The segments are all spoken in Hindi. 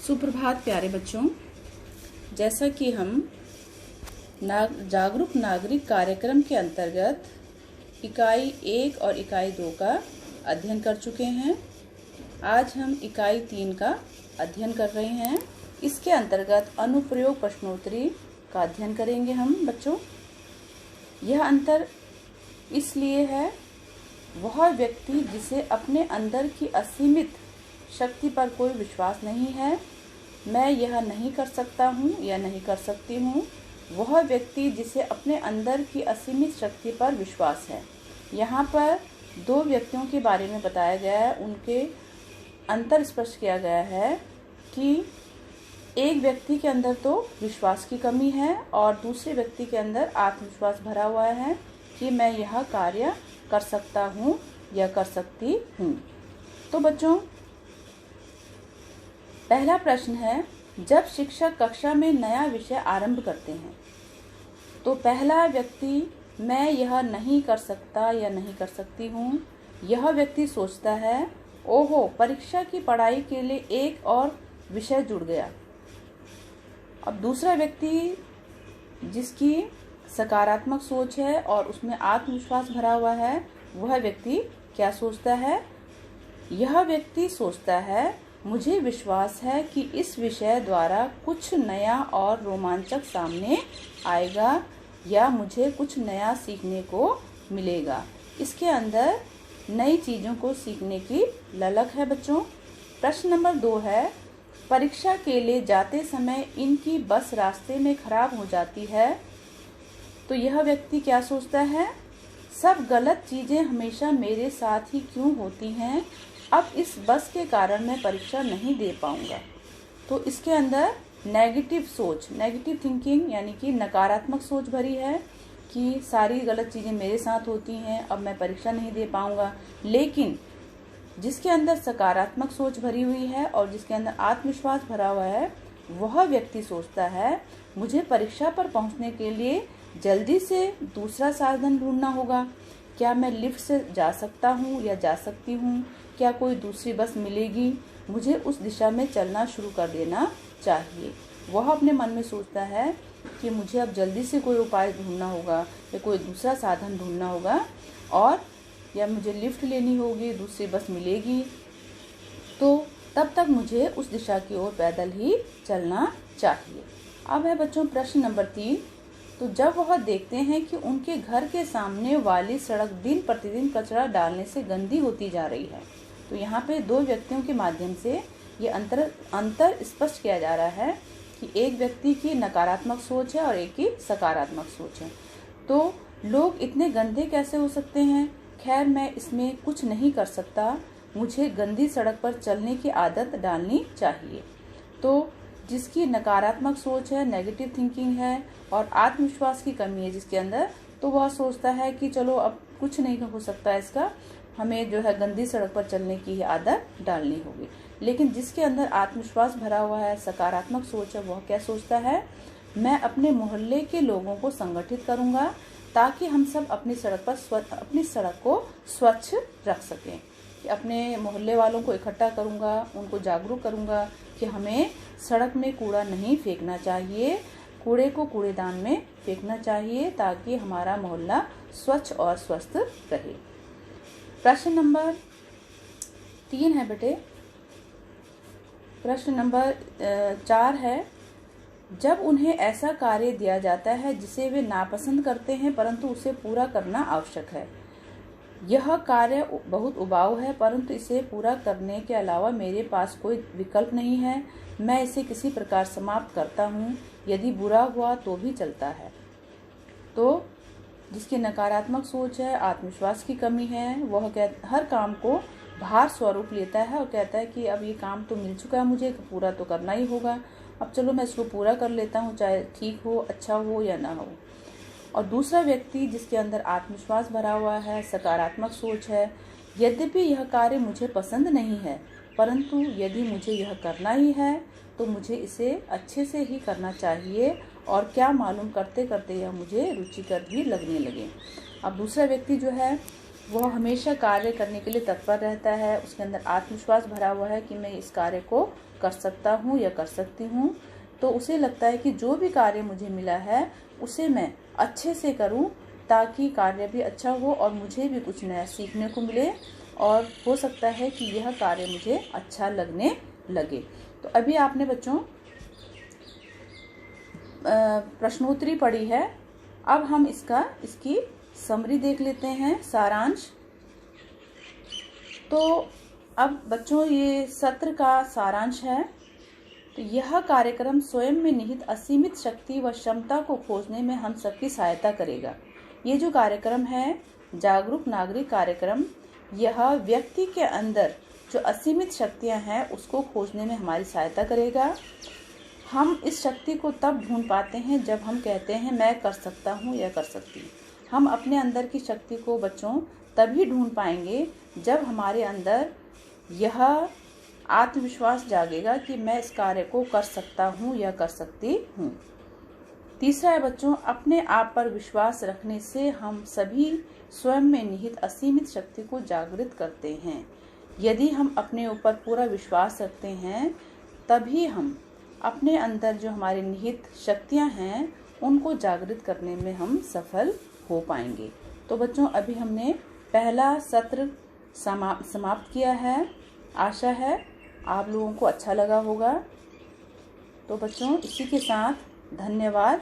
सुप्रभात प्यारे बच्चों। जैसा कि हम जागरूक नागरिक कार्यक्रम के अंतर्गत इकाई 1 और इकाई 2 का अध्ययन कर चुके हैं, आज हम इकाई 3 का अध्ययन कर रहे हैं। इसके अंतर्गत अनुप्रयोग प्रश्नोत्तरी का अध्ययन करेंगे हम बच्चों। यह अंतर इसलिए है, वह व्यक्ति जिसे अपने अंदर की असीमित शक्ति पर कोई विश्वास नहीं है, मैं यह नहीं कर सकता हूँ या नहीं कर सकती हूँ, वह व्यक्ति जिसे अपने अंदर की असीमित शक्ति पर विश्वास है। यहाँ पर दो व्यक्तियों के बारे में बताया गया है, उनके अंतर स्पष्ट किया गया है कि एक व्यक्ति के अंदर तो विश्वास की कमी है और दूसरे व्यक्ति के अंदर आत्मविश्वास भरा हुआ है कि मैं यह कार्य कर सकता हूँ या कर सकती हूँ। तो बच्चों, पहला प्रश्न है, जब शिक्षक कक्षा में नया विषय आरंभ करते हैं तो पहला व्यक्ति मैं यह नहीं कर सकता या नहीं कर सकती हूँ, यह व्यक्ति सोचता है ओहो परीक्षा की पढ़ाई के लिए एक और विषय जुड़ गया। अब दूसरा व्यक्ति जिसकी सकारात्मक सोच है और उसमें आत्मविश्वास भरा हुआ है, वह व्यक्ति क्या सोचता है? यह व्यक्ति सोचता है मुझे विश्वास है कि इस विषय द्वारा कुछ नया और रोमांचक सामने आएगा या मुझे कुछ नया सीखने को मिलेगा। इसके अंदर नई चीज़ों को सीखने की ललक है बच्चों। प्रश्न नंबर 2 है, परीक्षा के लिए जाते समय इनकी बस रास्ते में खराब हो जाती है तो यह व्यक्ति क्या सोचता है? सब गलत चीज़ें हमेशा मेरे साथ ही क्यों होती हैं, अब इस बस के कारण मैं परीक्षा नहीं दे पाऊंगा। तो इसके अंदर नेगेटिव सोच, नेगेटिव थिंकिंग यानी कि नकारात्मक सोच भरी है कि सारी गलत चीज़ें मेरे साथ होती हैं, अब मैं परीक्षा नहीं दे पाऊंगा। लेकिन जिसके अंदर सकारात्मक सोच भरी हुई है और जिसके अंदर आत्मविश्वास भरा हुआ है, वह व्यक्ति सोचता है मुझे परीक्षा पर पहुंचने के लिए जल्दी से दूसरा साधन ढूंढना होगा। क्या मैं लिफ्ट से जा सकता हूँ या जा सकती हूँ? क्या कोई दूसरी बस मिलेगी? मुझे उस दिशा में चलना शुरू कर देना चाहिए। वह अपने मन में सोचता है कि मुझे अब जल्दी से कोई उपाय ढूंढना होगा या कोई दूसरा साधन ढूंढना होगा और या मुझे लिफ्ट लेनी होगी, दूसरी बस मिलेगी तो तब तक मुझे उस दिशा की ओर पैदल ही चलना चाहिए। अब है बच्चों प्रश्न नंबर 3, तो जब वह देखते हैं कि उनके घर के सामने वाली सड़क दिन प्रतिदिन कचरा डालने से गंदी होती जा रही है, तो यहाँ पे दो व्यक्तियों के माध्यम से ये अंतर स्पष्ट किया जा रहा है कि एक व्यक्ति की नकारात्मक सोच है और एक की सकारात्मक सोच है। तो लोग इतने गंदे कैसे हो सकते हैं? खैर मैं इसमें कुछ नहीं कर सकता, मुझे गंदी सड़क पर चलने की आदत डालनी चाहिए। तो जिसकी नकारात्मक सोच है, नेगेटिव थिंकिंग है और आत्मविश्वास की कमी है जिसके अंदर, तो वह सोचता है कि चलो अब कुछ नहीं हो सकता इसका, हमें जो है गंदी सड़क पर चलने की ही आदत डालनी होगी। लेकिन जिसके अंदर आत्मविश्वास भरा हुआ है, सकारात्मक सोच है, वह क्या सोचता है? मैं अपने मोहल्ले के लोगों को संगठित करूंगा ताकि हम सब अपनी सड़क को स्वच्छ रख सकें। कि अपने मोहल्ले वालों को इकट्ठा करूंगा, उनको जागरूक करूंगा कि हमें सड़क में कूड़ा नहीं फेंकना चाहिए, कूड़े को कूड़ेदान में फेंकना चाहिए ताकि हमारा मोहल्ला स्वच्छ और स्वस्थ रहे। प्रश्न नंबर 3 है बेटे। प्रश्न नंबर 4 है, जब उन्हें ऐसा कार्य दिया जाता है जिसे वे नापसंद करते हैं परंतु उसे पूरा करना आवश्यक है। यह कार्य बहुत उबाऊ है परंतु इसे पूरा करने के अलावा मेरे पास कोई विकल्प नहीं है, मैं इसे किसी प्रकार समाप्त करता हूँ, यदि बुरा हुआ तो भी चलता है। तो जिसकी नकारात्मक सोच है, आत्मविश्वास की कमी है, वह हर काम को भार स्वरूप लेता है और कहता है कि अब ये काम तो मिल चुका है, मुझे पूरा तो करना ही होगा, अब चलो मैं इसको पूरा कर लेता हूँ, चाहे ठीक हो, अच्छा हो या ना हो। और दूसरा व्यक्ति जिसके अंदर आत्मविश्वास भरा हुआ है, सकारात्मक सोच है, यद्यपि यह कार्य मुझे पसंद नहीं है परंतु यदि मुझे यह करना ही है तो मुझे इसे अच्छे से ही करना चाहिए और क्या मालूम करते करते यह मुझे रुचिकर भी लगने लगे। अब दूसरा व्यक्ति जो है वह हमेशा कार्य करने के लिए तत्पर रहता है, उसके अंदर आत्मविश्वास भरा हुआ है कि मैं इस कार्य को कर सकता हूँ या कर सकती हूँ। तो उसे लगता है कि जो भी कार्य मुझे मिला है उसे मैं अच्छे से करूँ ताकि कार्य भी अच्छा हो और मुझे भी कुछ नया सीखने को मिले और हो सकता है कि यह कार्य मुझे अच्छा लगने लगे। तो अभी आपने बच्चों प्रश्नोत्तरी पढ़ी है। अब हम इसकी समरी देख लेते हैं, सारांश। तो अब बच्चों ये सत्र का सारांश है। तो यह कार्यक्रम स्वयं में निहित असीमित शक्ति व क्षमता को खोजने में हम सबकी सहायता करेगा। ये जो कार्यक्रम है जागरूक नागरिक कार्यक्रम, यह व्यक्ति के अंदर जो असीमित शक्तियां हैं उसको खोजने में हमारी सहायता करेगा। हम इस शक्ति को तब ढूंढ पाते हैं जब हम कहते हैं मैं कर सकता हूँ या कर सकती हूँ। हम अपने अंदर की शक्ति को बच्चों तभी ढूंढ पाएंगे जब हमारे अंदर यह आत्मविश्वास जागेगा कि मैं इस कार्य को कर सकता हूँ या कर सकती हूँ। तीसरा है बच्चों, अपने आप पर विश्वास रखने से हम सभी स्वयं में निहित असीमित शक्ति को जागृत करते हैं। यदि हम अपने ऊपर पूरा विश्वास रखते हैं तभी हम अपने अंदर जो हमारे निहित शक्तियां हैं उनको जागृत करने में हम सफल हो पाएंगे। तो बच्चों अभी हमने पहला सत्र समाप्त किया है। आशा है आप लोगों को अच्छा लगा होगा। तो बच्चों इसी के साथ धन्यवाद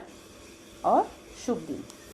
और शुभ दिन।